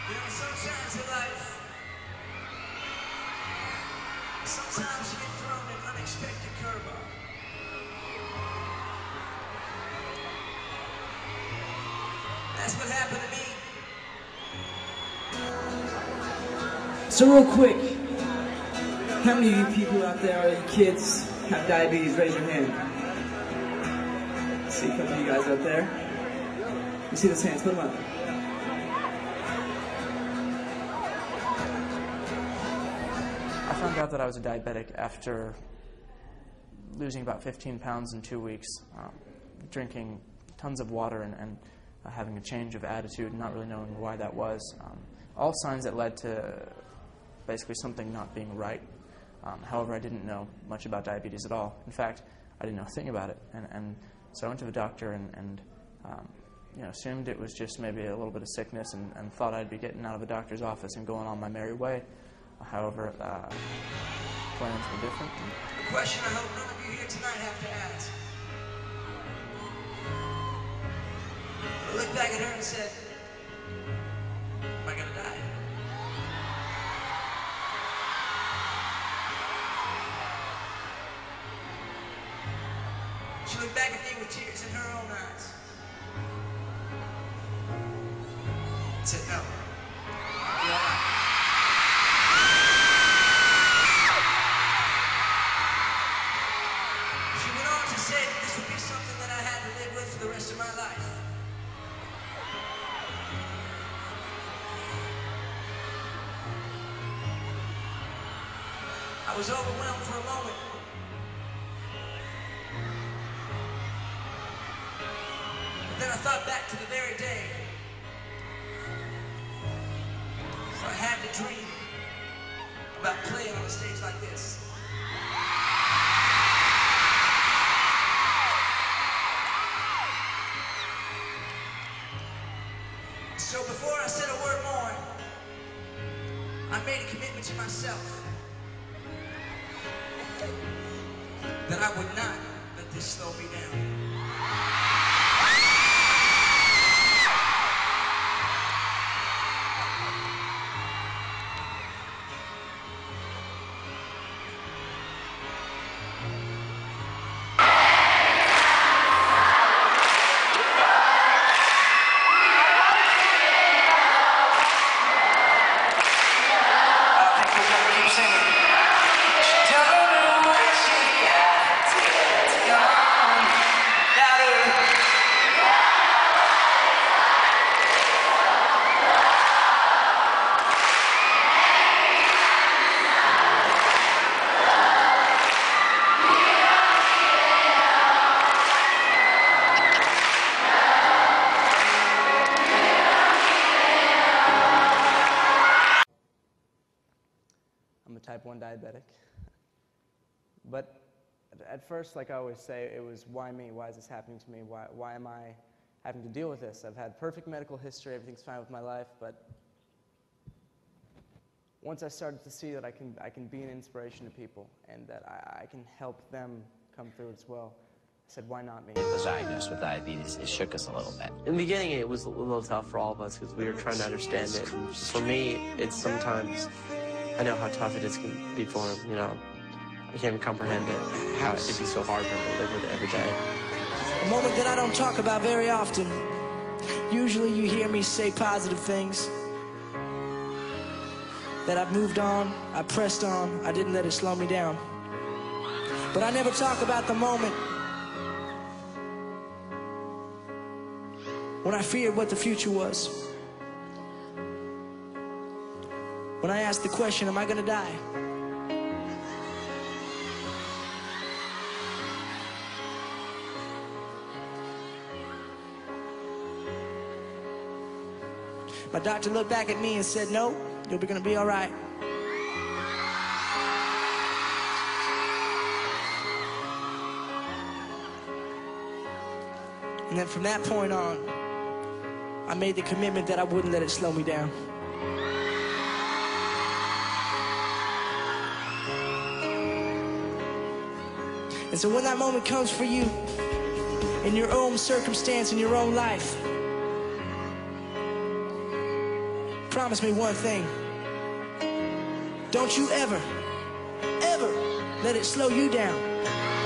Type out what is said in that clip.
You know, sometimes in life, sometimes you get thrown an unexpected curveball. That's what happened to me. So real quick, how many of you people out there, or you kids, have diabetes? Raise your hand. See a couple of you guys out there. You see those hands? Put them up. I found out that I was a diabetic after losing about 15 pounds in 2 weeks, drinking tons of water and having a change of attitude, not really knowing why that was. All signs that led to basically something not being right. However, I didn't know much about diabetes at all. In fact, I didn't know a thing about it. And so I went to the doctor and assumed it was just maybe a little bit of sickness and thought I'd be getting out of the doctor's office and going on my merry way. However, plans were different. The question I hope none of you here tonight have to ask. I looked back at her and said, am I going to die? She looked back at me with tears in her own eyes and said, no, I'll be all right. She went on to say that this would be something that I had to live with for the rest of my life. I was overwhelmed for a moment. But then I thought back to the very day where I had to dream about playing on a stage like this. So before I said a word more, I made a commitment to myself that I would not let this slow me down. I'm a type 1 diabetic. But at first, like I always say, it was, why me? Why is this happening to me? Why am I having to deal with this? I've had perfect medical history, everything's fine with my life, but once I started to see that I can be an inspiration to people and that I can help them come through as well, I said, why not me? I was diagnosed with diabetes. It shook us a little bit. In the beginning, it was a little tough for all of us because we were trying to understand it. And for me, it's sometimes, I know how tough it is can be for him, you know. I can't even comprehend it, how it'd be so hard for him to live with it every day. A moment that I don't talk about very often. Usually you hear me say positive things. That I've moved on, I pressed on, I didn't let it slow me down. But I never talk about the moment when I feared what the future was. When I asked the question, am I gonna die? My doctor looked back at me and said, no, you're gonna be all right. And then from that point on, I made the commitment that I wouldn't let it slow me down. And so when that moment comes for you, in your own circumstance, in your own life, promise me one thing. Don't you ever, ever let it slow you down.